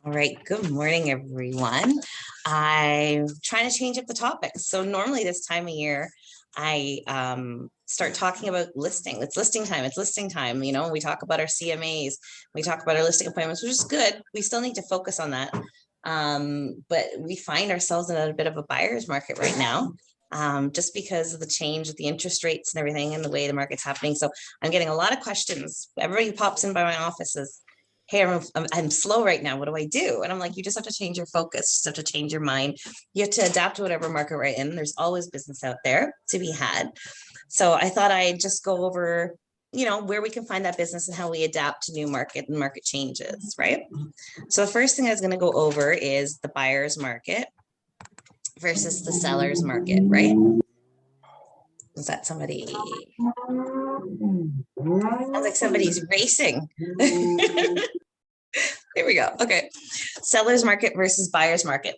All right, good morning, everyone. I'm trying to change up the topics. So normally this time of year, I start talking about listing. It's listing time. It's listing time. You know, we talk about our CMAs, we talk about our listing appointments, which is good. We still need to focus on that. But we find ourselves in a bit of a buyer's market right now. Just because of the change of the interest rates and everything and the way the market's happening. So I'm getting a lot of questions. Everybody who pops in by my office is, hey, I'm slow right now. What do I do? And I'm like, you just have to change your focus. You just have to change your mind. You have to adapt to whatever market we're in. There's always business out there to be had. So I thought I'd just go over, where we can find that business and how we adapt to new market and market changes, right? So the first thing I was going to go over is the buyer's market versus the seller's market, right? Is that somebody? Sounds like somebody's racing. There we go. Okay. Seller's market versus buyer's market.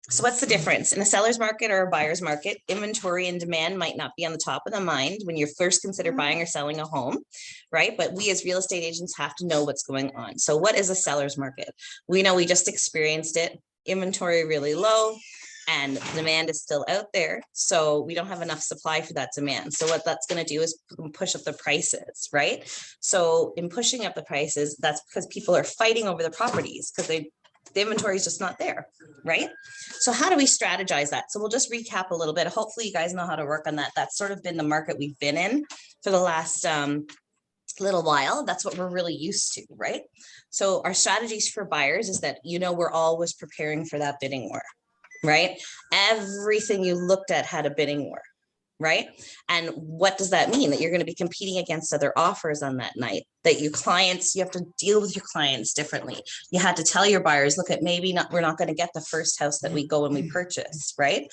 So what's the difference? In a seller's market or a buyer's market, inventory and demand might not be on the top of the mind when you first consider buying or selling a home, right? But we as real estate agents have to know what's going on. So what is a seller's market? We know we just experienced it. Inventory really low and demand is still out there. So we don't have enough supply for that demand. So what that's going to do is push up the prices, right? So in pushing up the prices, that's because people are fighting over the properties because the inventory is just not there, right? So how do we strategize that? So we'll just recap a little bit. Hopefully you guys know how to work on that. That's sort of been the market we've been in for the last little while. That's what we're really used to, right? So our strategies for buyers is that, we're always preparing for that bidding war, right? Everything you looked at had a bidding war, right? And what does that mean? That you're going to be competing against other offers on that night, that you have to deal with your clients differently. You had to tell your buyers, look, we're not going to get the first house that we go and we purchase, right?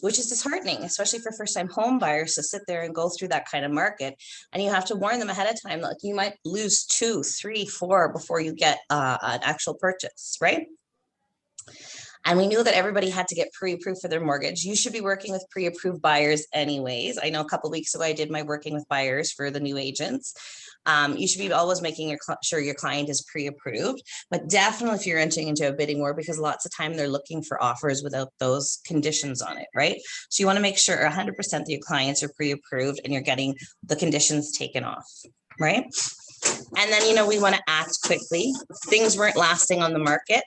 Which is disheartening, especially for first-time home buyers to sit there and go through that kind of market. And you have to warn them ahead of time, like you might lose 2, 3, 4 before you get an actual purchase, right? And we knew that everybody had to get pre-approved for their mortgage. You should be working with pre-approved buyers anyways. I know a couple of weeks ago, I did my working with buyers for the new agents. You should be always making sure your client is pre-approved, but definitely if you're entering into a bidding war, because lots of time they're looking for offers without those conditions on it, right? So you want to make sure 100% that your clients are pre-approved and you're getting the conditions taken off, right? And then, we want to act quickly. Things weren't lasting on the market.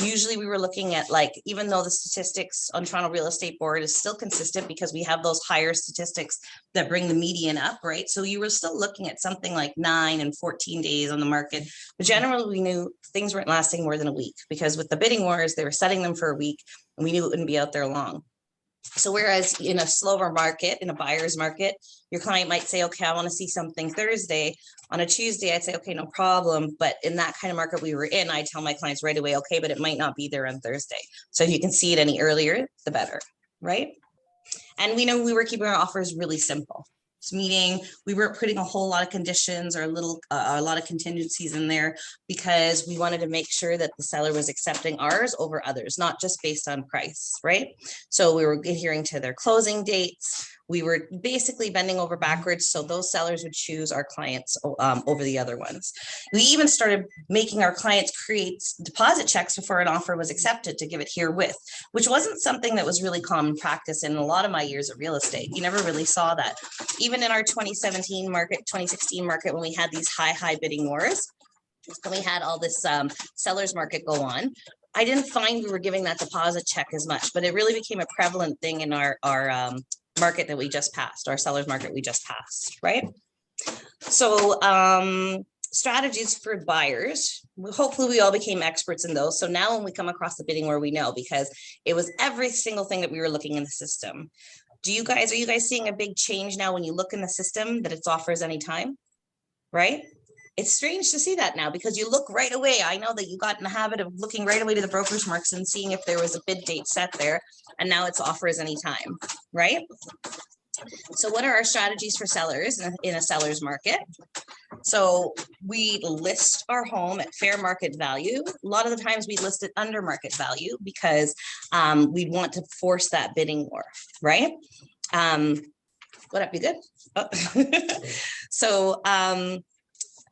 Usually we were looking at, like, even though the statistics on Toronto Real Estate Board is still consistent because we have those higher statistics that bring the median up, right? So you were still looking at something like 9 and 14 days on the market. But generally we knew things weren't lasting more than a week because with the bidding wars, they were setting them for a week and we knew it wouldn't be out there long. So whereas in a slower market, in a buyer's market, your client might say, okay, I want to see something Thursday. On a Tuesday, I'd say, okay, no problem. But in that kind of market we were in, I tell my clients right away, okay, but it might not be there on Thursday. So if you can see it any earlier, the better, right? And we know we were keeping our offers really simple. Meaning we weren't putting a whole lot of conditions or a lot of contingencies in there because we wanted to make sure that the seller was accepting ours over others, not just based on price, right? So we were adhering to their closing dates. We were basically bending over backwards so those sellers would choose our clients over the other ones. We even started making our clients create deposit checks before an offer was accepted to give it herewith, which wasn't something that was really common practice in a lot of my years of real estate. You never really saw that. Even in our 2017 market, 2016 market, when we had these high bidding wars, and we had all this seller's market go on, I didn't find we were giving that deposit check as much, but it really became a prevalent thing in our market that we just passed, our seller's market we just passed, right? So strategies for buyers, hopefully we all became experts in those. So now when we come across the bidding war, we know because it was every single thing that we were looking in the system. Are you guys seeing a big change now when you look in the system that it's offers anytime, right? It's strange to see that now because you look right away. I know that you got in the habit of looking right away to the broker's marks and seeing if there was a bid date set there, and now it's offers anytime, right? So what are our strategies for sellers in a seller's market? So we list our home at fair market value. A lot of the times we list it under market value because we'd want to force that bidding war, right? What up, you good? Oh. So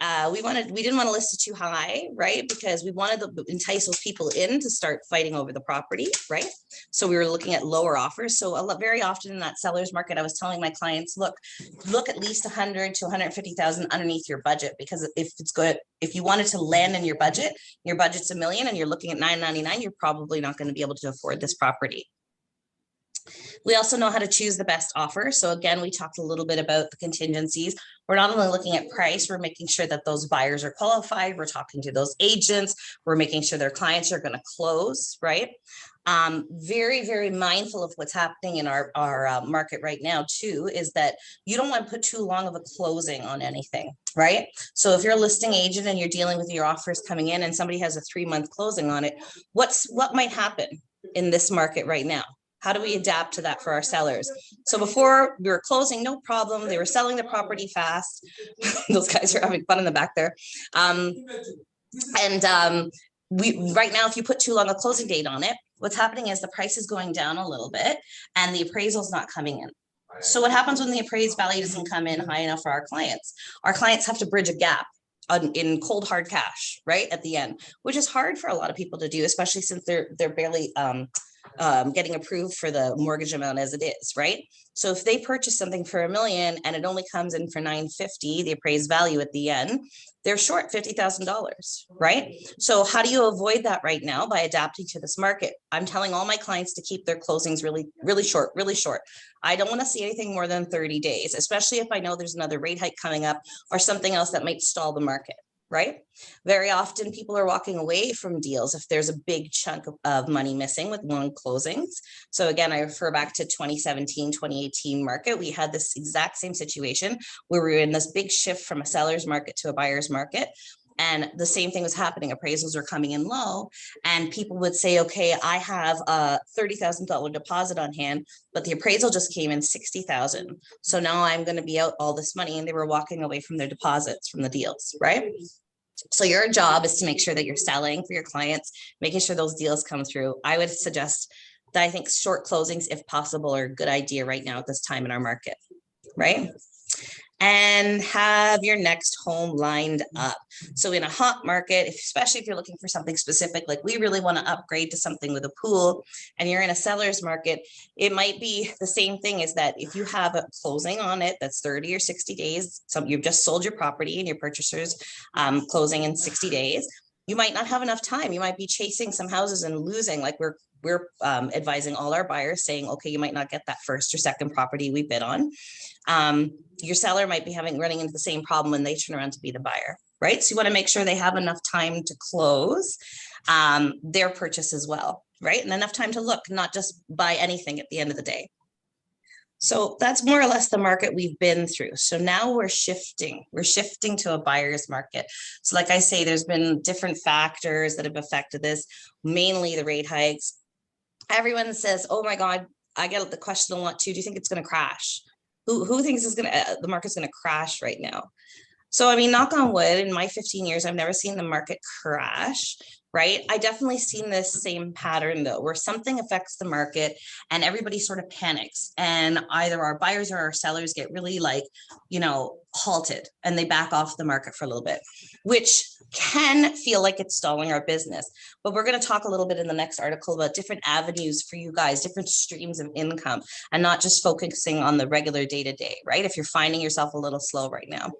We didn't want to list it too high, right? Because we wanted to entice those people in to start fighting over the property, right? So we were looking at lower offers. So very often in that seller's market, I was telling my clients, look at least 100 to 150,000 underneath your budget, because if it's good, if you wanted to land in your budget's $1 million and you're looking at $999, you're probably not going to be able to afford this property. We also know how to choose the best offer. So again, we talked a little bit about the contingencies. We're not only looking at price, we're making sure that those buyers are qualified. We're talking to those agents. We're making sure their clients are going to close, right? Very, very mindful of what's happening in our market right now too, is that you don't want to put too long of a closing on anything, right? So if you're a listing agent and you're dealing with your offers coming in and somebody has a 3-month closing on it, what might happen in this market right now? How do we adapt to that for our sellers? So before we were closing, no problem. They were selling the property fast. Those guys are having fun in the back there. Right now, if you put too long a closing date on it, what's happening is the price is going down a little bit and the appraisal's not coming in. So what happens when the appraised value doesn't come in high enough for our clients? Our clients have to bridge a gap in cold hard cash, right, at the end, which is hard for a lot of people to do, especially since they're barely getting approved for the mortgage amount as it is, right? So if they purchase something for $1 million and it only comes in for $950, the appraised value at the end, they're short $50,000, right? So how do you avoid that right now? By adapting to this market. I'm telling all my clients to keep their closings really, really short, really short. I don't want to see anything more than 30 days, especially if I know there's another rate hike coming up or something else that might stall the market. Right? Very often people are walking away from deals if there's a big chunk of money missing with long closings. So again, I refer back to 2017, 2018 market. We had this exact same situation where we were in this big shift from a seller's market to a buyer's market. And the same thing was happening. Appraisals were coming in low and people would say, okay, I have a $30,000 deposit on hand, but the appraisal just came in 60,000. So now I'm going to be out all this money. And they were walking away from their deposits from the deals, right? So your job is to make sure that you're selling for your clients, making sure those deals come through. I would suggest that I think short closings, if possible, are a good idea right now at this time in our market, right? And have your next home lined up. So in a hot market, especially if you're looking for something specific, like we really want to upgrade to something with a pool and you're in a seller's market, it might be the same thing, is that if you have a closing on it that's 30 or 60 days, so you've just sold your property and your purchaser's closing in 60 days, you might not have enough time. You might be chasing some houses and losing. Like we're advising all our buyers saying, okay, you might not get that first or second property we bid on. Your seller might be running into the same problem when they turn around to be the buyer, right? So you want to make sure they have enough time to close their purchase as well, right? And enough time to look, not just buy anything at the end of the day. So that's more or less the market we've been through. So now we're shifting to a buyer's market. So like I say, there's been different factors that have affected this, mainly the rate hikes. Everyone says, oh my God, I get the question a lot too. Do you think it's going to crash? Who thinks the market's going to crash right now? So, I mean, knock on wood, in my 15 years, I've never seen the market crash, right? I definitely seen this same pattern though, where something affects the market and everybody sort of panics, and either our buyers or our sellers get really halted and they back off the market for a little bit, which can feel like it's stalling our business. But we're going to talk a little bit in the next article about different avenues for you guys, different streams of income, and not just focusing on the regular day-to-day, right? If you're finding yourself a little slow right now.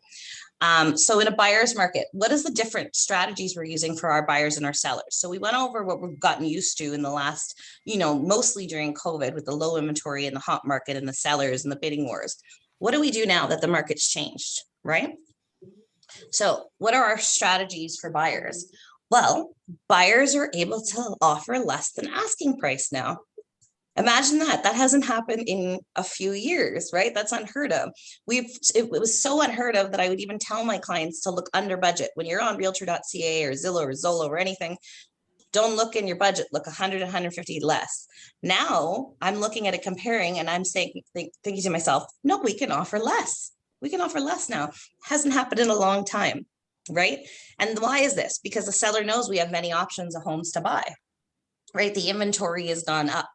So in a buyer's market, what is the different strategies we're using for our buyers and our sellers? So we went over what we've gotten used to in the last, mostly during COVID, with the low inventory and the hot market and the sellers and the bidding wars. What do we do now that the market's changed, right? So what are our strategies for buyers? Well, buyers are able to offer less than asking price now. Imagine that. That hasn't happened in a few years, right? That's unheard of. It was so unheard of that I would even tell my clients to look under budget. When you're on realtor.ca or Zillow or Zolo or anything, don't look in your budget, look 100, 150 less. Now I'm looking at it, comparing, and I'm thinking to myself, no, we can offer less. We can offer less now. Hasn't happened in a long time, right? And why is this? Because the seller knows we have many options of homes to buy, right? The inventory has gone up.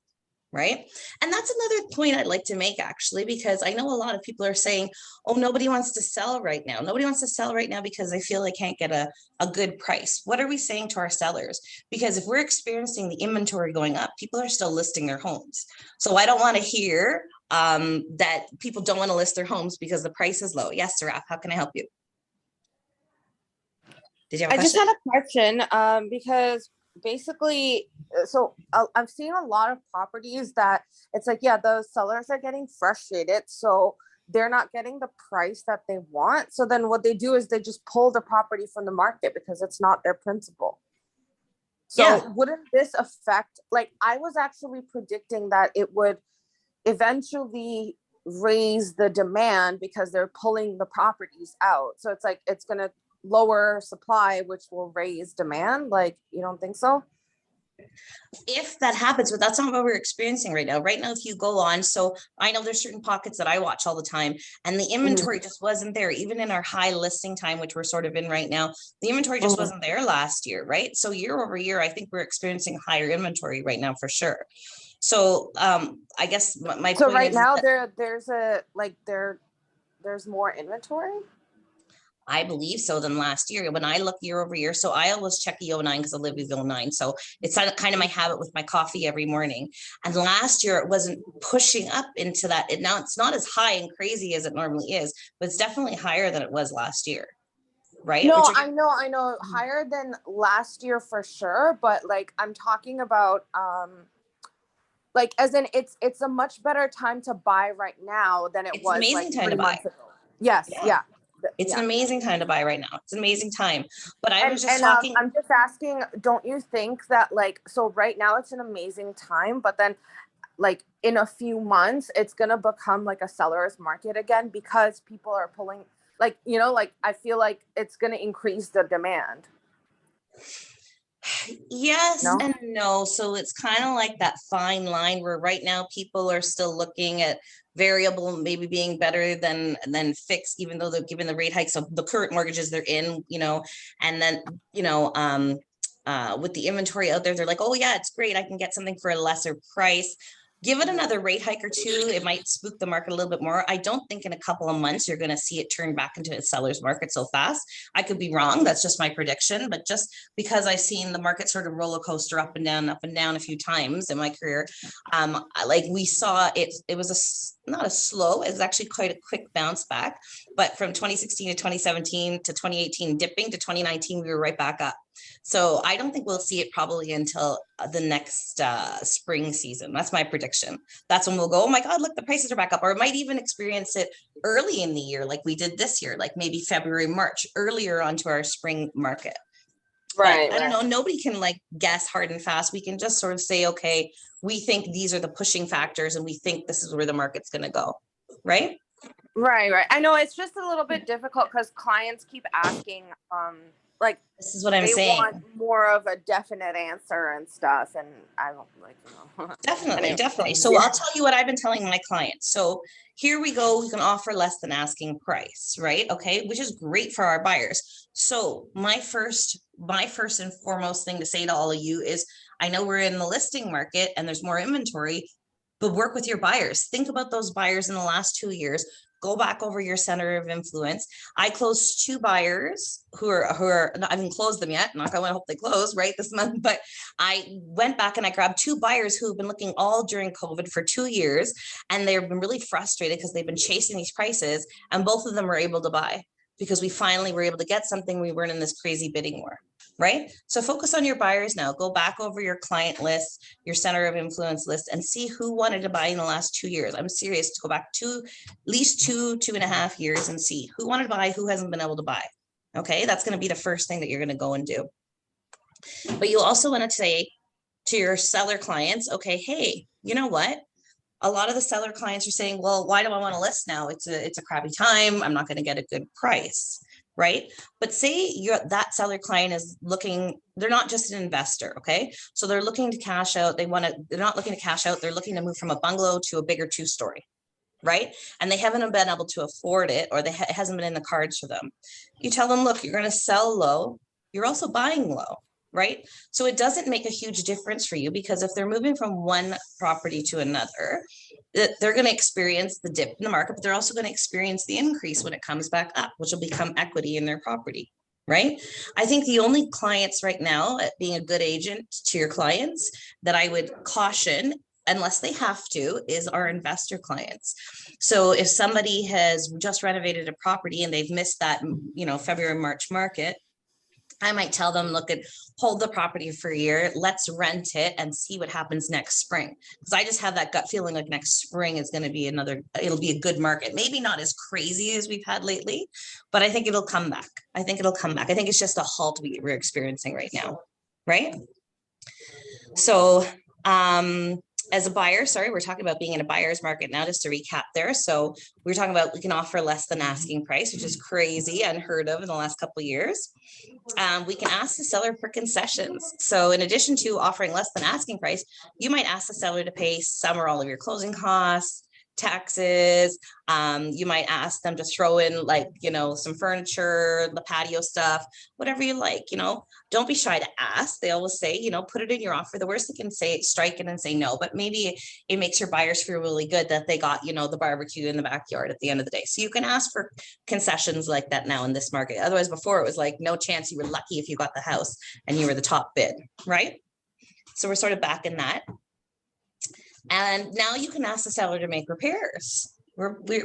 right? And that's another point I'd like to make, actually, because I know a lot of people are saying, oh, nobody wants to sell right now. Nobody wants to sell right now because they feel they can't get a good price. What are we saying to our sellers? Because if we're experiencing the inventory going up, people are still listing their homes. So I don't want to hear that people don't want to list their homes because the price is low. Yes, Saraf, how can I help you? Did you have a question? I just had a question because basically, so I've seen a lot of properties that it's like, yeah, the sellers are getting frustrated. So they're not getting the price that they want. So then what they do is they just pull the property from the market because it's not their principal. So Yeah. wouldn't this affect, like, I was actually predicting that it would eventually raise the demand because they're pulling the properties out. So it's like, it's going to lower supply, which will raise demand. Like, you don't think so? If that happens, but that's not what we're experiencing right now. Right now, if you go on, so I know there's certain pockets that I watch all the time, and the inventory just wasn't there, even in our high listing time, which we're sort of in right now. The inventory just wasn't there last year, right? So year over year, I think we're experiencing higher inventory right now for sure. So I guess my So point right is now that there's more inventory. I believe so than last year. When I look year over year, so I always check the 09 because I live with 09. So it's kind of my habit with my coffee every morning. And last year it wasn't pushing up into that. Now it's not as high and crazy as it normally is, but it's definitely higher than it was last year. Right? No, I know higher than last year for sure. But like, I'm talking about, like, as in it's a much better time to buy right now than it It's an was like amazing time 3 to buy. months ago. Yes. Yeah. Yeah. It's an amazing time to buy right now. It's an amazing time. But I was just And talking. I'm just asking, don't you think that, like, so right now it's an amazing time, but then like in a few months it's going to become like a seller's market again because people are pulling, like, you know, like, I feel like it's going to increase the demand. Yes No? and no. So it's kind of like that fine line where right now people are still looking at variable maybe being better than fixed, even though they're given the rate hike. So the current mortgages they're in, and then, with the inventory out there, they're like, oh yeah, it's great. I can get something for a lesser price. Give it another rate hike or two. It might spook the market a little bit more. I don't think in a couple of months you're going to see it turn back into a seller's market so fast. I could be wrong. That's just my prediction. But just because I've seen the market sort of roller coaster up and down a few times in my career, like we saw it was not a slow, it was actually quite a quick bounce back. But from 2016 to 2017 to 2018 dipping to 2019, we were right back up. So I don't think we'll see it probably until the next spring season. That's my prediction. That's when we'll go, oh my God, look, the prices are back up. Or it might even experience it early in the year, like we did this year, like maybe February, March, earlier onto our spring market. Right. But I don't know, nobody can like guess hard and fast. We can just sort of say, okay, we think these are the pushing factors and we think this is where the market's going to go. Right. Right. I know it's just a little bit difficult because clients keep asking, like, this is what I'm they saying. want more of a definite answer and stuff, and I don't like, Definitely. So I'll tell you what I've been telling my clients. So here we go. We can offer less than asking price, right? Okay, which is great for our buyers. So my first and foremost thing to say to all of you is, I know we're in the listing market and there's more inventory, but work with your buyers. Think about those buyers in the last 2 years. Go back over your center of influence. I closed 2 buyers who are I haven't closed them yet. Knock on wood, I hope they close right this month. But I went back and I grabbed 2 buyers who have been looking all during COVID for 2 years, and they've been really frustrated because they've been chasing these prices, and both of them were able to buy because we finally were able to get something. We weren't in this crazy bidding war. Right? So focus on your buyers now. Go back over your client list, your center of influence list, and see who wanted to buy in the last 2 years. I'm serious, to go back at least 2.5 years and see who wanted to buy, who hasn't been able to buy. Okay, that's going to be the first thing that you're going to go and do. But you also want to say to your seller clients, okay, hey, you know what? A lot of the seller clients are saying, well, why do I want to list now? It's a crappy time. I'm not going to get a good price. Right? But say that seller client is looking, they're not just an investor. Okay. So they're looking to cash out. They're not looking to cash out. They're looking to move from a bungalow to a bigger 2-story. Right. And they haven't been able to afford it, or it hasn't been in the cards for them. You tell them, look, you're going to sell low. You're also buying low. right? So it doesn't make a huge difference for you, because if they're moving from one property to another, they're going to experience the dip in the market, but they're also going to experience the increase when it comes back up, which will become equity in their property, right? I think the only clients right now, at being a good agent to your clients, that I would caution, unless they have to, is our investor clients. So if somebody has just renovated a property and they've missed that, February, March market, I might tell them, look, hold the property for a year, let's rent it and see what happens next spring. Because I just have that gut feeling like next spring is going to be it'll be a good market. Maybe not as crazy as we've had lately, but I think it'll come back. I think it's just a halt we're experiencing right now, right? So as a buyer, we're talking about being in a buyer's market now, just to recap there. So we're talking about we can offer less than asking price, which is crazy, unheard of in the last couple of years. We can ask the seller for concessions. So in addition to offering less than asking price, you might ask the seller to pay some or all of your closing costs, taxes. You might ask them to throw in some furniture, the patio stuff, whatever you like. Don't be shy to ask. They always say, put it in your offer. The worst they can say, strike it and say no, but maybe it makes your buyers feel really good that they got, the barbecue in the backyard at the end of the day. So you can ask for concessions like that now in this market. Otherwise, before it was like no chance, you were lucky if you got the house and you were the top bid, right? So we're sort of back in that. And now you can ask the seller to make repairs. We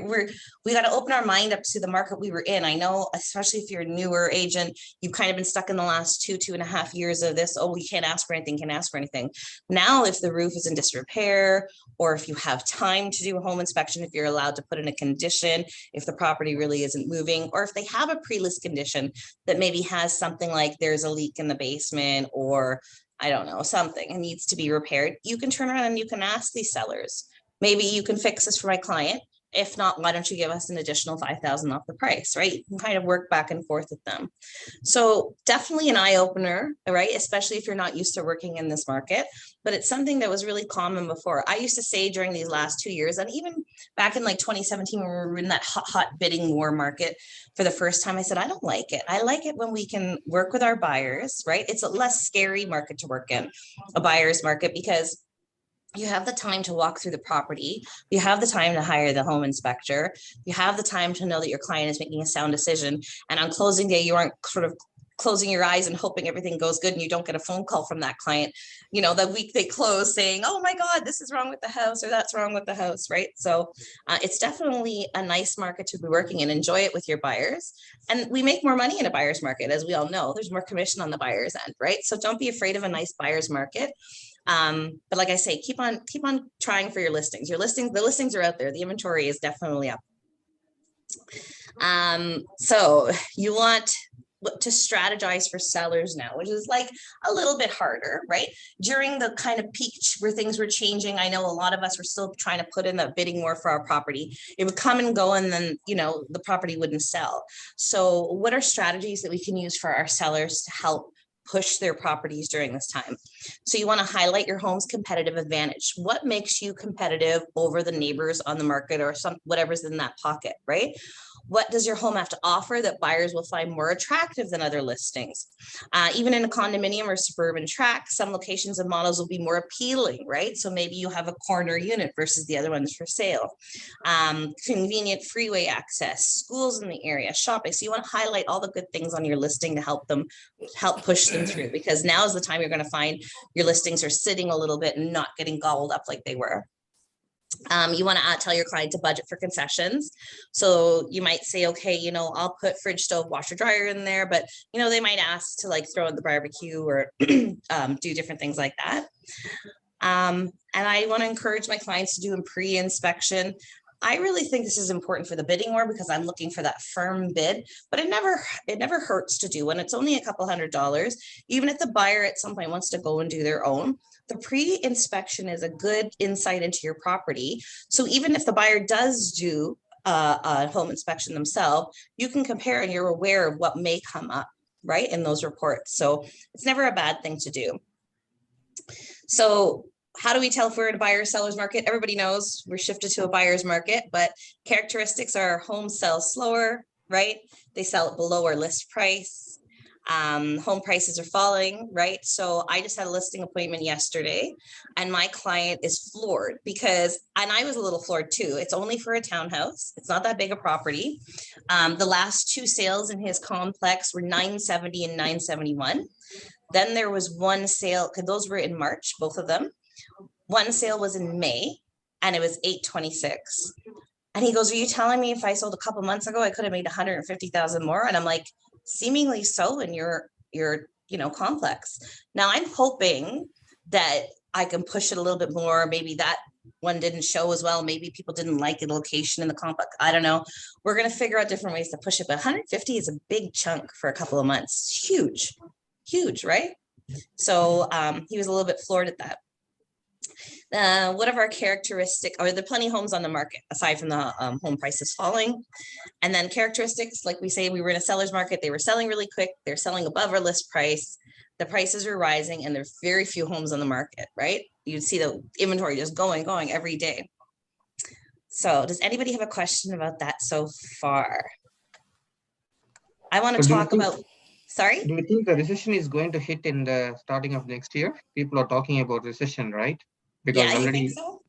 got to open our mind up to the market we were in. I know, especially if you're a newer agent, you've kind of been stuck in the last 2.5 years of this. Oh, you can't ask for anything. Now, if the roof is in disrepair, or if you have time to do a home inspection, if you're allowed to put in a condition, if the property really isn't moving, or if they have a pre-list condition that maybe has something like there's a leak in the basement, or I don't know, something and needs to be repaired, you can turn around and you can ask these sellers, maybe you can fix this for my client. If not, why don't you give us an additional $5,000 off the price, right? You can kind of work back and forth with them. So definitely an eye opener, right? Especially if you're not used to working in this market, but it's something that was really common before. I used to say during these last 2 years, and even back in 2017, when we were in that hot bidding war market for the first time, I said, I don't like it. I like it when we can work with our buyers, right? It's a less scary market to work in, a buyer's market, because you have the time to walk through the property. You have the time to hire the home inspector. You have the time to know that your client is making a sound decision. And on closing day, you aren't sort of closing your eyes and hoping everything goes good and you don't get a phone call from that client, the week they close saying, oh my God, this is wrong with the house, or that's wrong with the house, right? So it's definitely a nice market to be working in. Enjoy it with your buyers. And we make more money in a buyer's market, as we all know. There's more commission on the buyer's end, right? So don't be afraid of a nice buyer's market. But like I say, keep on trying for your listings. The listings are out there. The inventory is definitely up. So you want to strategize for sellers now, which is like a little bit harder, right? During the kind of peak where things were changing, I know a lot of us were still trying to put in the bidding war for our property. It would come and go, and then, the property wouldn't sell. So what are strategies that we can use for our sellers to help push their properties during this time? So you want to highlight your home's competitive advantage. What makes you competitive over the neighbors on the market, or whatever's in that pocket, right? What does your home have to offer that buyers will find more attractive than other listings? Even in a condominium or suburban tract, some locations and models will be more appealing, right? So maybe you have a corner unit versus the other ones for sale. Convenient freeway access, schools in the area, shopping. So you want to highlight all the good things on your listing to help push them through, because now is the time you're going to find your listings are sitting a little bit and not getting gobbled up like they were. You want to tell your client to budget for concessions. So you might say, okay, I'll put fridge, stove, washer, dryer in there, but they might ask to throw in the barbecue or do different things like that. And I want to encourage my clients to do a pre-inspection. I really think this is important for the bidding war, because I'm looking for that firm bid, but it never hurts to do when it's only a couple $100. Even if the buyer at some point wants to go and do their own, the pre-inspection is a good insight into your property. So even if the buyer does do a home inspection themselves, you can compare and you're aware of what may come up, right, in those reports. So it's never a bad thing to do. So how do we tell if we're in a buyer or seller's market? Everybody knows we're shifted to a buyer's market, but characteristics are homes sell slower, right? They sell it below our list price. Home prices are falling, right? So I just had a listing appointment yesterday and my client is floored because, and I was a little floored too. It's only for a townhouse. It's not that big a property. The last two sales in his complex were 970 and 971. Then there was one sale, because those were in March, both of them. One sale was in May and it was 826. And he goes, are you telling me if I sold a couple months ago, I could have made 150,000 more? And I'm like, seemingly so in your complex. Now I'm hoping that I can push it a little bit more. Maybe that one didn't show as well. Maybe people didn't like the location in the complex. I don't know. We're going to figure out different ways to push it. But 150 is a big chunk for a couple of months. Huge, right? So he was a little bit floored at that. What of our characteristics, are there plenty of homes on the market aside from the home prices falling? And then characteristics, like we say, we were in a seller's market. They were selling really quick. They're selling above our list price. The prices are rising and there's very few homes on the market, right? You'd see the inventory just going every day. So does anybody have a question about that so far? I want to talk about, sorry? Do you think the recession is going to hit in the starting of next year? People are talking about recession, right? Because Yeah, already, you think so?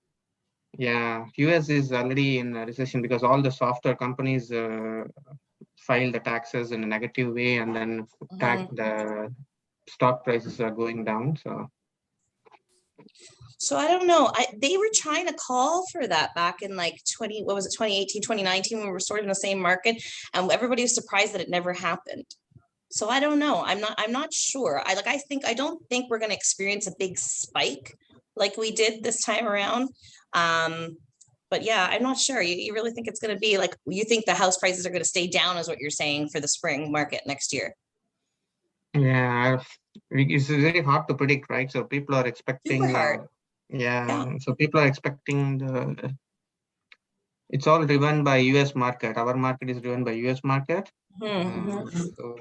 yeah, US is already in a recession because all the software companies file the taxes in a negative way, and then the stock prices are going down. So I don't know. They were trying to call for that back in like 2018, 2019, when we were sort of in the same market, and everybody was surprised that it never happened. So I don't know. I'm not sure. I don't think we're going to experience a big spike like we did this time around. But yeah, I'm not sure. You really think it's going to be like, you think the house prices are going to stay down is what you're saying for the spring market next year? Yeah, it's very hard to predict, right? So people are expecting, Super hard. yeah. So people are expecting it's all driven by US market. Our market is driven by US market. So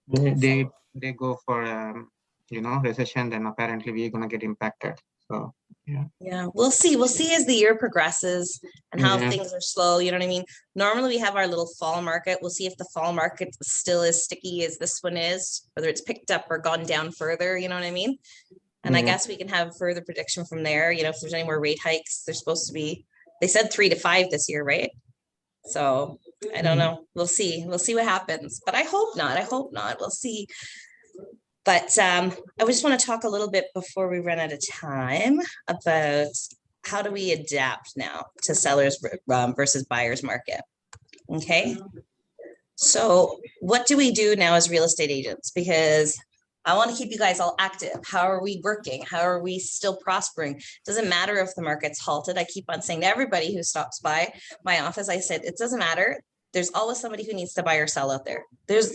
they go for recession, then apparently we're gonna get impacted. So yeah, we'll see as the year progresses and how things are slow. You know what I mean? Normally we have our little fall market. We'll see if the fall market is still as sticky as this one is, whether it's picked up or gone down further. You know what I mean? And I guess we can have further prediction from there. You know, if there's any more rate hikes, they're supposed to be, they said 3 to 5 this year, right? So I don't know. We'll see what happens, but I hope not. We'll see. But I just want to talk a little bit before we run out of time about how do we adapt now to sellers versus buyers market. Okay. So what do we do now as real estate agents? Because I want to keep you guys all active. How are we working? How are we still prospering? Doesn't matter if the market's halted. I keep on saying to everybody who stops by my office, I said, it doesn't matter. There's always somebody who needs to buy or sell out there. There's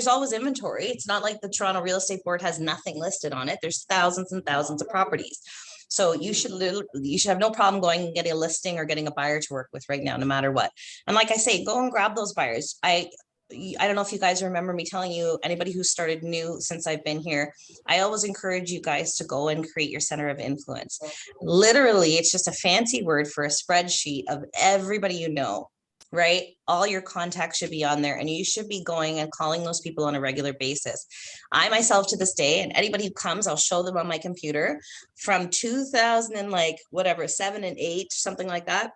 always inventory. It's not like the Toronto Real Estate Board has nothing listed on it. There's thousands and thousands of properties. So you should have no problem going and getting a listing or getting a buyer to work with right now, no matter what. And like I say, go and grab those buyers. I don't know if you guys remember me telling you, anybody who started new since I've been here, I always encourage you guys to go and create your center of influence. Literally, it's just a fancy word for a spreadsheet of everybody you know, right? All your contacts should be on there and you should be going and calling those people on a regular basis. I myself to this day, and anybody who comes, I'll show them on my computer from 2000 and like whatever, 7 and 8, something like that.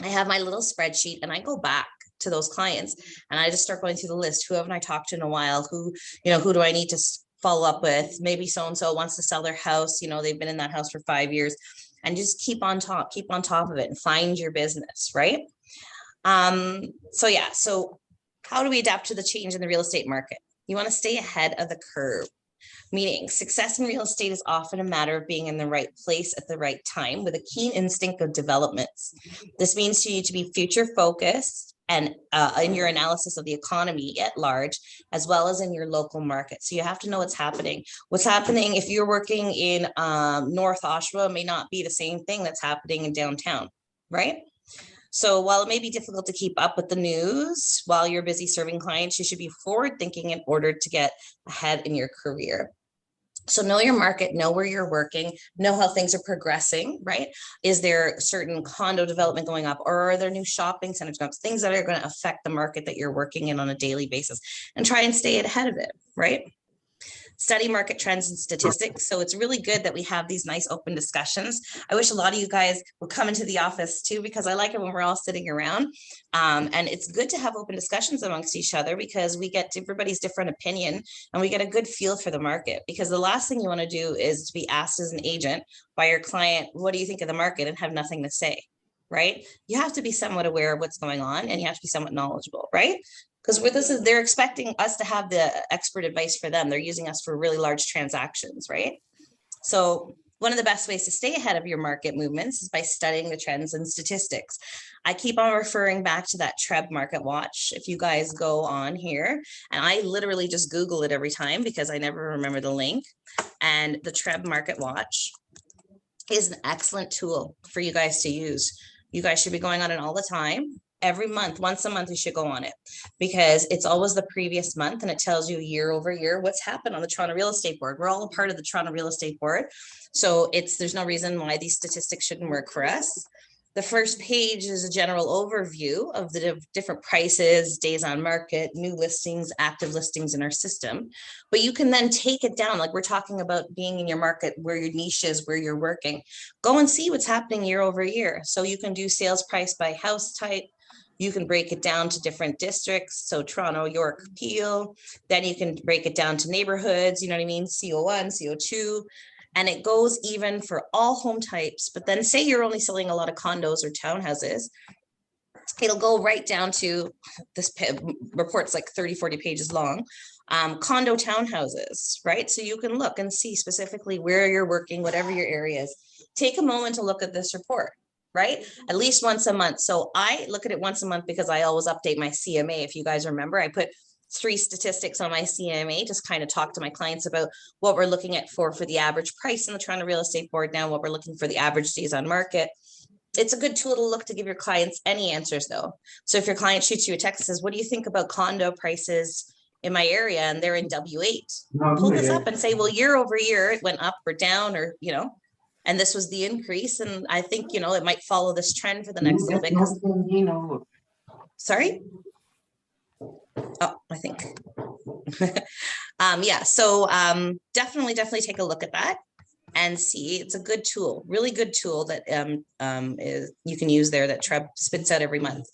I have my little spreadsheet and I go back to those clients and I just start going through the list. Who haven't I talked to in a while? Who do I need to follow up with? Maybe so-and-so wants to sell their house. You know, they've been in that house for 5 years, and just keep on top of it and find your business, right? So how do we adapt to the change in the real estate market? You want to stay ahead of the curve. Meaning success in real estate is often a matter of being in the right place at the right time with a keen instinct of developments. This means to you to be future focused and in your analysis of the economy at large, as well as in your local market. So you have to know what's happening. What's happening if you're working in North Oshawa may not be the same thing that's happening in downtown, right? So while it may be difficult to keep up with the news while you're busy serving clients, you should be forward thinking in order to get ahead in your career. So know your market, know where you're working, know how things are progressing, right? Is there certain condo development going up, or are there new shopping centers going up? Things that are going to affect the market that you're working in on a daily basis, and try and stay ahead of it, right? Study market trends and statistics. So it's really good that we have these nice open discussions. I wish a lot of you guys would come into the office too, because I like it when we're all sitting around. And it's good to have open discussions amongst each other, because we get everybody's different opinion and we get a good feel for the market. Because the last thing you want to do is to be asked as an agent by your client, what do you think of the market, and have nothing to say, right? You have to be somewhat aware of what's going on, and you have to be somewhat knowledgeable, right? Because with this, they're expecting us to have the expert advice for them. They're using us for really large transactions, right? So one of the best ways to stay ahead of your market movements is by studying the trends and statistics. I keep on referring back to that TREB Market Watch. If you guys go on here, and I literally just Google it every time because I never remember the link. And the TREB Market Watch is an excellent tool for you guys to use. You guys should be going on it all the time. Every month, once a month, you should go on it, because it's always the previous month and it tells you year over year what's happened on the Toronto Real Estate Board. We're all a part of the Toronto Real Estate Board. So there's no reason why these statistics shouldn't work for us. The first page is a general overview of the different prices, days on market, new listings, active listings in our system. But you can then take it down, like we're talking about being in your market, where your niche is, where you're working. Go and see what's happening year over year. So you can do sales price by house type. You can break it down to different districts. So Toronto, York, Peel. Then you can break it down to neighborhoods, you know what I mean? CO1, CO2. And it goes even for all home types. But then say you're only selling a lot of condos or townhouses, it'll go right down to this report's like 30, 40 pages long. Condo townhouses, right? So you can look and see specifically where you're working, whatever your area is. Take a moment to look at this report, right? At least once a month. So I look at it once a month because I always update my CMA. If you guys remember, I put 3 statistics on my CMA, just kind of talk to my clients about what we're looking at for the average price in the Toronto Real Estate Board now, what we're looking for the average days on market. It's a good tool to look to give your clients any answers though. So if your client shoots you a text and says, what do you think about condo prices in my area? And they're in W8, pull this up and say, well, year over year, it went up or down, or, you know, and this was the increase. And I think, you know, it might follow this trend for the next little bit. Sorry? Oh, I think. Yeah, so definitely take a look at that and see. It's a good tool, really good tool that you can use there, that TREB spits out every month.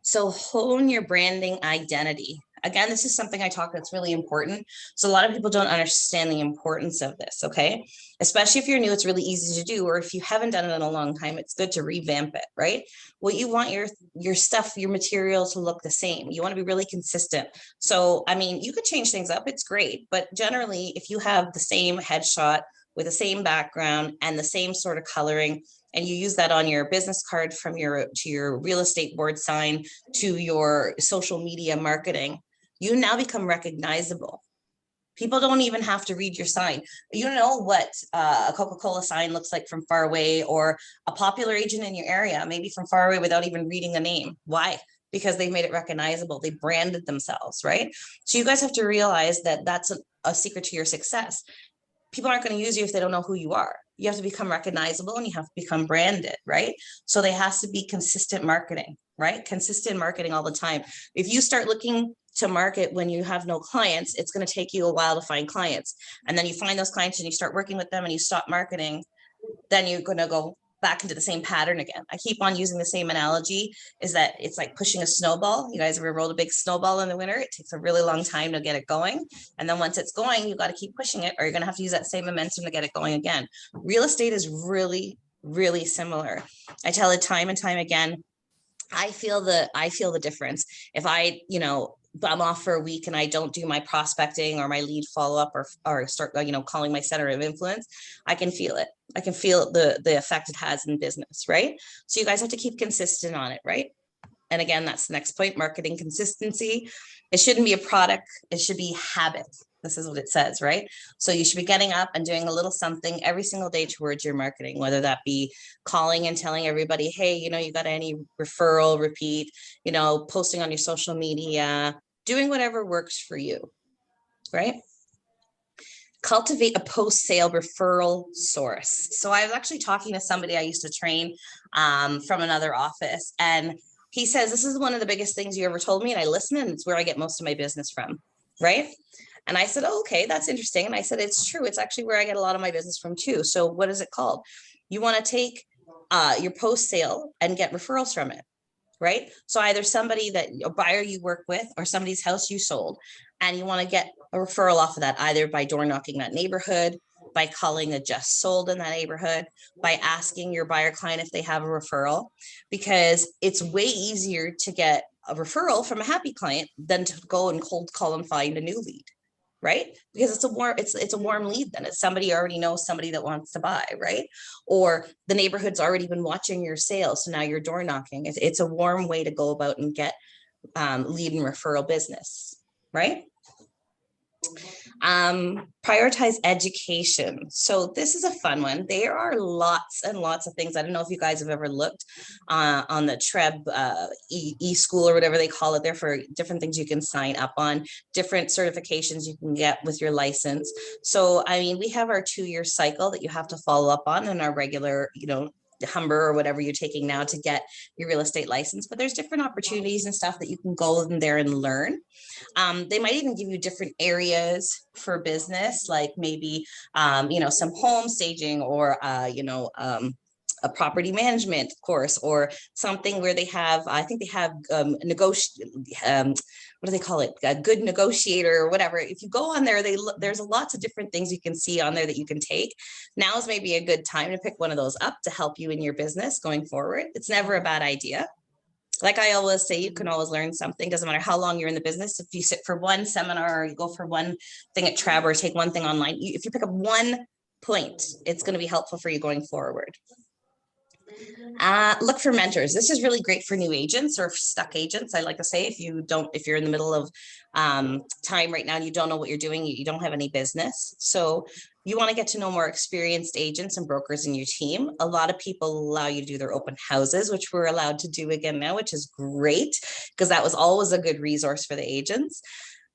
So hone your branding identity. Again, this is something I talk that's really important. So a lot of people don't understand the importance of this, okay? Especially if you're new, it's really easy to do, or if you haven't done it in a long time, it's good to revamp it, right? Well, you want your stuff, your material to look the same. You want to be really consistent. So, I mean, you could change things up, it's great, but generally, if you have the same headshot with the same background and the same sort of coloring, and you use that on your business card to your real estate board sign, to your social media marketing, you now become recognizable. People don't even have to read your sign. You know what a Coca-Cola sign looks like from far away, or a popular agent in your area, maybe from far away, without even reading the name. Why? Because they made it recognizable. They branded themselves, right? So you guys have to realize that that's a secret to your success. People aren't going to use you if they don't know who you are. You have to become recognizable and you have to become branded, right? So there has to be consistent marketing, right? Consistent marketing all the time. If you start looking to market when you have no clients, it's going to take you a while to find clients. And then you find those clients and you start working with them and you stop marketing, then you're going to go back into the same pattern again. I keep on using the same analogy, is that it's like pushing a snowball. You guys ever rolled a big snowball in the winter? It takes a really long time to get it going. And then once it's going, you got to keep pushing it, or you're going to have to use that same momentum to get it going again. Real estate is really, really similar. I tell it time and time again. I feel the difference. If I'm off for a week and I don't do my prospecting or my lead follow-up or start, calling my center of influence, I can feel it. I can feel the effect it has in business, right? So you guys have to keep consistent on it, right? And again, that's the next point, marketing consistency. It shouldn't be a product. It should be habit. This is what it says, right? So you should be getting up and doing a little something every single day towards your marketing, whether that be calling and telling everybody, hey, you got any referral, repeat, posting on your social media, doing whatever works for you, right? cultivate a post-sale referral source. So I was actually talking to somebody I used to train from another office, and he says, this is one of the biggest things you ever told me, and I listen, and it's where I get most of my business from, right? And I said, oh, okay, that's interesting. And I said, it's true. It's actually where I get a lot of my business from too. So what is it called? You want to take your post-sale and get referrals from it, right? So either somebody that a buyer you work with or somebody's house you sold, and you want to get a referral off of that, either by door knocking that neighborhood, by calling a just sold in that neighborhood, by asking your buyer client if they have a referral, because it's way easier to get a referral from a happy client than to go and cold call and find a new lead, right? Because it's a warm lead. Then it's somebody already knows somebody that wants to buy, right? Or the neighborhood's already been watching your sale, so now you're door knocking. It's a warm way to go about and get lead and referral business, right? Prioritize education. So this is a fun one. There are lots and lots of things. I don't know if you guys have ever looked on the TREB e-school or whatever they call it. There for different things you can sign up on, different certifications you can get with your license. So, I mean, we have our 2-year cycle that you have to follow up on in our regular, Humber or whatever you're taking now to get your real estate license, but there's different opportunities and stuff that you can go in there and learn. They might even give you different areas for business, like maybe, some home staging or, a property management course or something where they have, I think they have what do they call it? A good negotiator or whatever. If you go on there, there's lots of different things you can see on there that you can take. Now is maybe a good time to pick one of those up to help you in your business going forward. It's never a bad idea. Like I always say, you can always learn something. Doesn't matter how long you're in the business. If you sit for one seminar or you go for one thing at TREB or take one thing online, if you pick up one point, it's going to be helpful for you going forward. Look for mentors. This is really great for new agents or stuck agents. I like to say, if you're in the middle of time right now and you don't know what you're doing, you don't have any business. So you want to get to know more experienced agents and brokers in your team. A lot of people allow you to do their open houses, which we're allowed to do again now, which is great because that was always a good resource for the agents.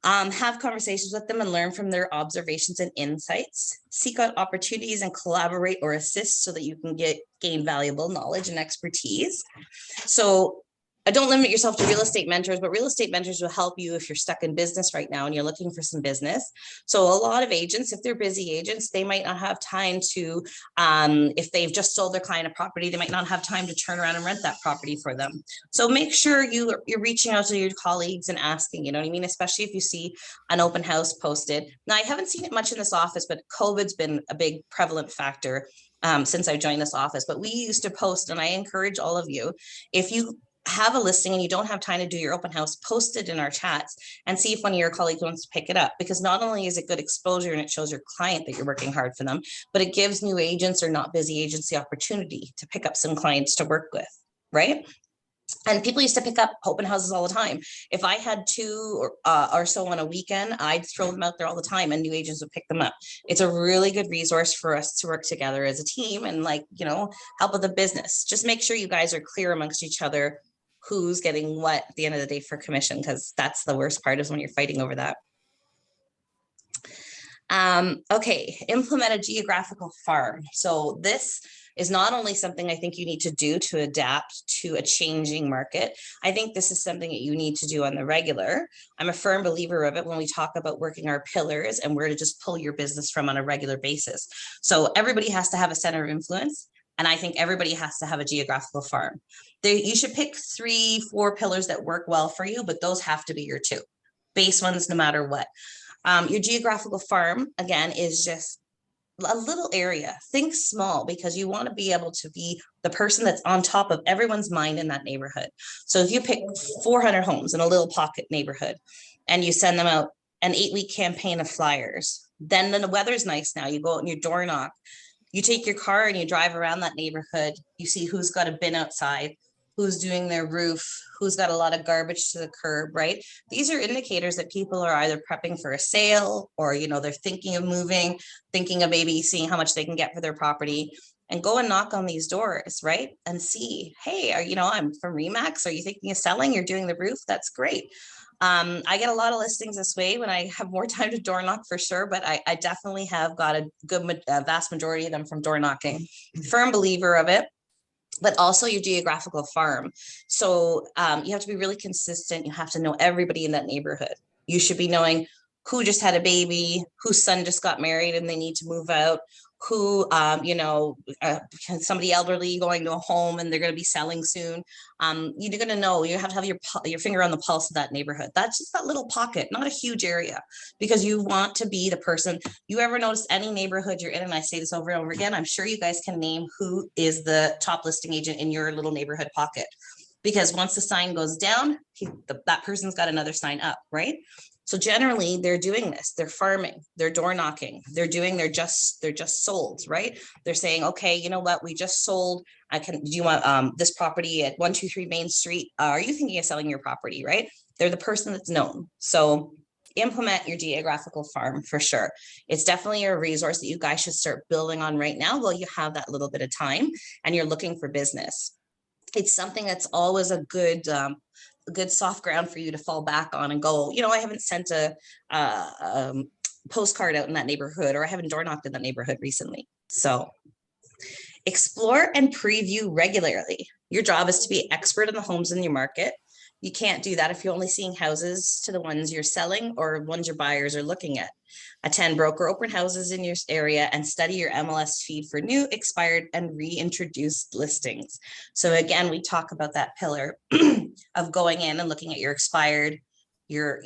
Have conversations with them and learn from their observations and insights. Seek out opportunities and collaborate or assist so that you can gain valuable knowledge and expertise. So don't limit yourself to real estate mentors, but real estate mentors will help you if you're stuck in business right now and you're looking for some business. So a lot of agents, if they're busy agents, they might not have time to, if they've just sold their client a property, they might not have time to turn around and rent that property for them. So make sure you're reaching out to your colleagues and asking, you know what I mean? Especially if you see an open house posted. Now, I haven't seen it much in this office, but COVID's been a big prevalent factor since I joined this office. But we used to post, and I encourage all of you, if you have a listing and you don't have time to do your open house, post it in our chats and see if one of your colleagues wants to pick it up, because not only is it good exposure and it shows your client that you're working hard for them, but it gives new agents or not busy agents the opportunity to pick up some clients to work with, right? And people used to pick up open houses all the time. If I had 2 or so on a weekend, I'd throw them out there all the time and new agents would pick them up. It's a really good resource for us to work together as a team and help with the business. Just make sure you guys are clear amongst each other who's getting what at the end of the day for commission, because that's the worst part is when you're fighting over that. Okay, implement a geographical farm. So this is not only something I think you need to do to adapt to a changing market. I think this is something that you need to do on the regular. I'm a firm believer of it when we talk about working our pillars and where to just pull your business from on a regular basis. So everybody has to have a center of influence. And I think everybody has to have a geographical farm. You should pick 3-4 pillars that work well for you, but those have to be your 2 base ones no matter what. Your geographical farm, again, is just a little area. Think small, because you want to be able to be the person that's on top of everyone's mind in that neighborhood. So if you pick 400 homes in a little pocket neighborhood and you send them out an 8-week campaign of flyers, then the weather's nice now, you go out and you door knock. You take your car and you drive around that neighborhood. You see who's got a bin outside, who's doing their roof, who's got a lot of garbage to the curb, right? These are indicators that people are either prepping for a sale or, they're thinking of moving, thinking of maybe seeing how much they can get for their property, and go and knock on these doors, right? And see, hey, I'm from Remax. Are you thinking of selling? You're doing the roof? That's great. I get a lot of listings this way when I have more time to door knock for sure, but I definitely have got a vast majority of them from door knocking. Firm believer of it, but also your geographical farm. So you have to be really consistent. You have to know everybody in that neighborhood. You should be knowing who just had a baby, whose son just got married and they need to move out, who, somebody elderly going to a home and they're going to be selling soon. You're going to know, you have to have your finger on the pulse of that neighborhood. That's just that little pocket, not a huge area, because you want to be the person. You ever notice any neighborhood you're in, and I say this over and over again, I'm sure you guys can name who is the top listing agent in your little neighborhood pocket, because once the sign goes down, that person's got another sign up, right? So generally they're doing this, they're farming, they're door knocking, they're just sold, right? They're saying, okay, you know what, we just sold, do you want this property at 123 Main Street? Are you thinking of selling your property, right? They're the person that's known. So implement your geographical farm for sure. It's definitely a resource that you guys should start building on right now while you have that little bit of time and you're looking for business. It's something that's always a good soft ground for you to fall back on and go, you know, I haven't sent a postcard out in that neighborhood, or I haven't door knocked in that neighborhood recently. So explore and preview regularly. Your job is to be expert in the homes in your market. You can't do that if you're only seeing houses to the ones you're selling or ones your buyers are looking at. Attend broker open houses in your area and study your MLS feed for new, expired, and reintroduced listings. So again, we talk about that pillar of going in and looking at your expired, your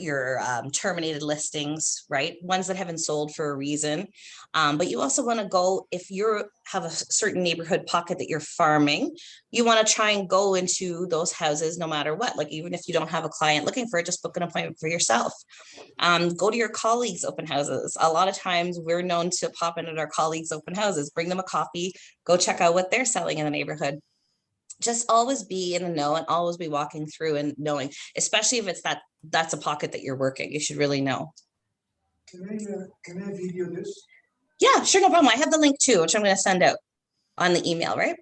terminated listings, right? Ones that haven't sold for a reason. But you also want to go, if you have a certain neighborhood pocket that you're farming, you want to try and go into those houses no matter what. Like even if you don't have a client looking for it, just book an appointment for yourself. Go to your colleagues' open houses. A lot of times we're known to pop in at our colleagues' open houses, bring them a coffee, go check out what they're selling in the neighborhood. Just always be in the know and always be walking through and knowing, especially if it's that's a pocket that you're working. You should really know. Can I video this? Yeah, sure, no problem. I have the link too, which I'm going to send out on the email, right?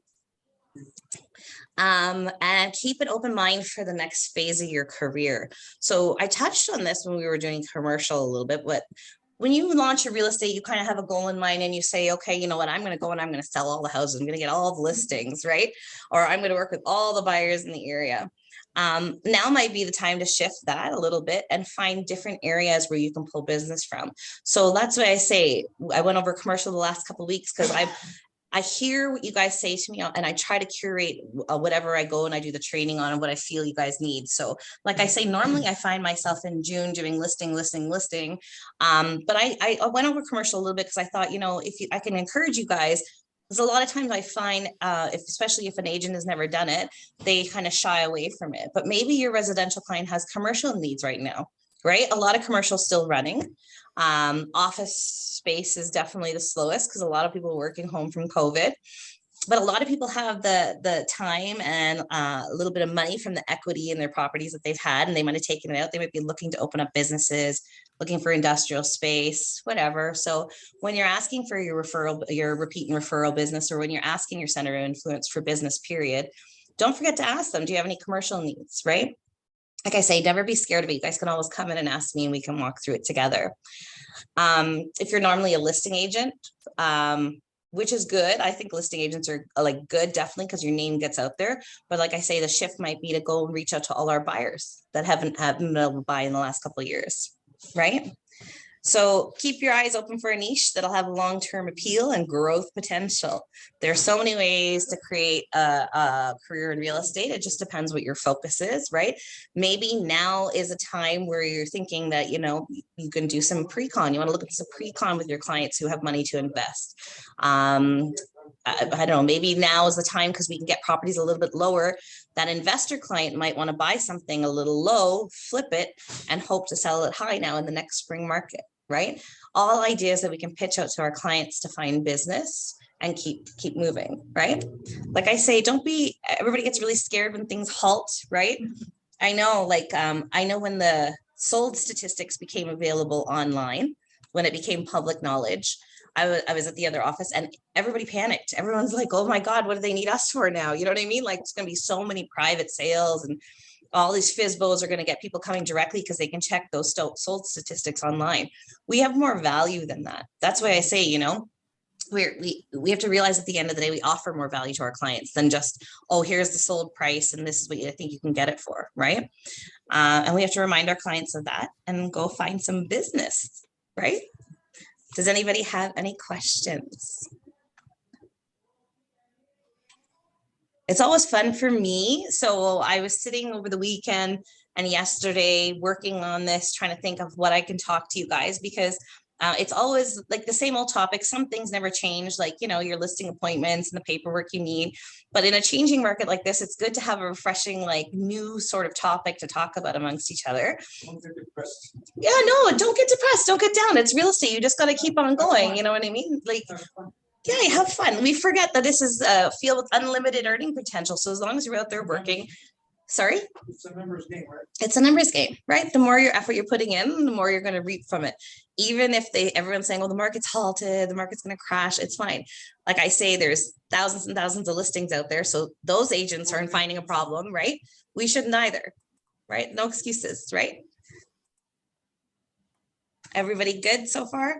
And keep an open mind for the next phase of your career. So I touched on this when we were doing commercial a little bit, but when you launch your real estate, you kind of have a goal in mind and you say, okay, you know what, I'm going to go and I'm going to sell all the houses. I'm going to get all the listings, right? Or I'm going to work with all the buyers in the area. Now might be the time to shift that a little bit and find different areas where you can pull business from. So that's why I say, I went over commercial the last couple of weeks because I hear what you guys say to me and I try to curate whatever I go and I do the training on and what I feel you guys need. So like I say, normally I find myself in June doing listing. But I went over commercial a little bit because I thought, you know, I can encourage you guys, because a lot of times I find, especially if an agent has never done it, they kind of shy away from it. But maybe your residential client has commercial needs right now, right? A lot of commercial still running. Office space is definitely the slowest because a lot of people are working home from COVID. But a lot of people have the time and a little bit of money from the equity in their properties that they've had, and they might have taken it out. They might be looking to open up businesses, looking for industrial space, whatever. So when you're asking for your repeat and referral business, or when you're asking your center of influence for business period, don't forget to ask them, do you have any commercial needs, right? Like I say, never be scared of it. You guys can always come in and ask me and we can walk through it together. If you're normally a listing agent, which is good. I think listing agents are like good, definitely, because your name gets out there. But like I say, the shift might be to go and reach out to all our buyers that haven't been able to buy in the last couple of years, right? So keep your eyes open for a niche that'll have long-term appeal and growth potential. There's so many ways to create a career in real estate. It just depends what your focus is, right? Maybe now is a time where you're thinking that, you know, you can do some pre-con. You want to look at some pre-con with your clients who have money to invest. I don't know, maybe now is the time because we can get properties a little bit lower. That investor client might want to buy something a little low, flip it, and hope to sell it high now in the next spring market, right? All ideas that we can pitch out to our clients to find business and keep moving, right? Like I say, everybody gets really scared when things halt, right? I know, I know when the sold statistics became available online, when it became public knowledge, I was at the other office and everybody panicked. Everyone's like, oh my God, what do they need us for now? You know what I mean? Like, it's going to be so many private sales and all these FSBOs are going to get people coming directly because they can check those sold statistics online. We have more value than that. That's why I say, you know, we have to realize at the end of the day, we offer more value to our clients than just, oh, here's the sold price and this is what I think you can get it for, right? And we have to remind our clients of that and go find some business, right? Does anybody have any questions? It's always fun for me. So I was sitting over the weekend and yesterday working on this, trying to think of what I can talk to you guys, because it's always like the same old topic. Some things never change, like, you know, your listing appointments and the paperwork you need. But in a changing market like this, it's good to have a refreshing, like new sort of topic to talk about amongst each other. Don't get depressed. Yeah, no, don't get depressed. Don't get down. It's real estate. You just got to keep on going. You know what I mean? Like, Have fun. yeah, you have fun. We forget that this is a field with unlimited earning potential. So as long as you're out there working, sorry, It's a numbers game, right? it's a numbers game, right? The more your effort you're putting in, the more you're going to reap from it. Even if everyone's saying, well, the market's halted, the market's going to crash, it's fine. Like I say, there's thousands and thousands of listings out there. So those agents aren't finding a problem, right? We shouldn't either, right? No excuses, right? Everybody good so far?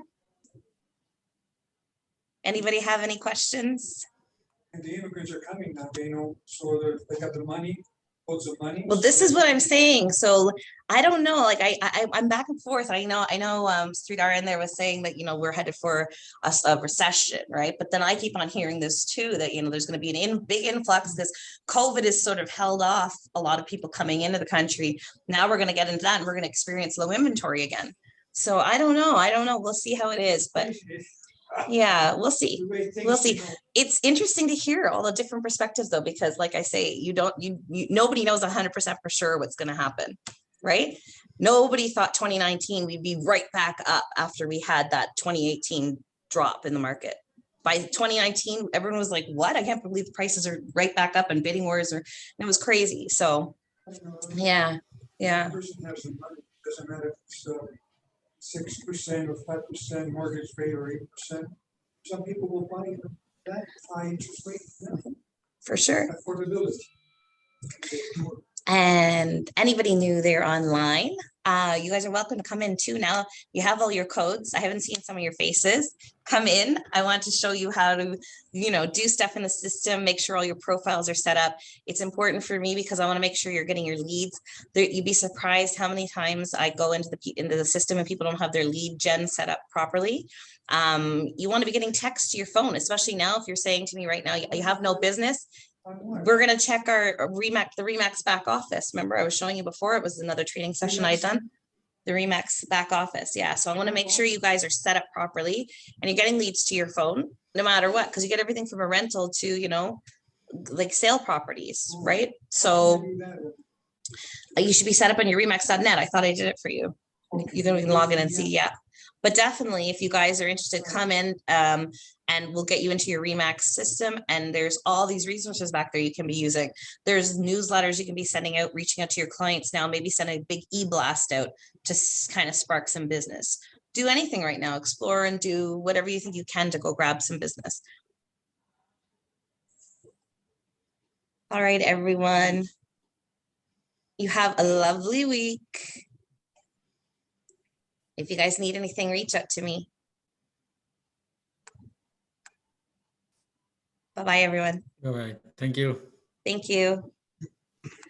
Anybody have any questions? And the immigrants are coming now, they know, so they got the money, loads of money. Well, this is what I'm saying. So I don't know, like I'm back and forth. I know Sridhar in there was saying that, you know, we're headed for a recession, right? But then I keep on hearing this too, that, you know, there's going to be an big influx because COVID has sort of held off a lot of people coming into the country. Now we're going to get into that and we're going to experience low inventory again. So I don't know. We'll see how it is, but yeah, we'll see. We'll see. It's interesting to hear all the different perspectives though, because like I say, nobody knows 100% for sure what's going to happen, right? Nobody thought 2019 we'd be right back up after we had that 2018 drop in the market. By 2019, everyone was like, what? I can't believe the prices are right back up and bidding wars and it was crazy. So yeah. Person has the money, doesn't matter if it's 6% or 5% mortgage rate or 8%. Some people will buy that high interest rate. Yeah. For sure. Affordability. And anybody new there online, you guys are welcome to come in too. Now you have all your codes. I haven't seen some of your faces. Come in. I want to show you how to, you know, do stuff in the system, make sure all your profiles are set up. It's important for me because I want to make sure you're getting your leads. You'd be surprised how many times I go into the system and people don't have their lead gen set up properly. You want to be getting text to your phone, especially now if you're saying to me right now, you have no business. We're going to check the Remax back office. Remember, I was showing you before, it was another training session I'd done. The Remax back office. Yeah. So I want to make sure you guys are set up properly and you're getting leads to your phone no matter what, because you get everything from a rental to, you know, like sale properties, right? So you should be set up on your remax.net. I thought I did it for you. You can log in and see. Yeah. But definitely, if you guys are interested, come in and we'll get you into your Remax system. And there's all these resources back there you can be using. There's newsletters you can be sending out, reaching out to your clients now, maybe send a big e-blast out to kind of spark some business. Do anything right now, explore and do whatever you think you can to go grab some business. All right, everyone. You have a lovely week. If you guys need anything, reach out to me. Bye-bye, everyone. All right. Thank you. Thank you.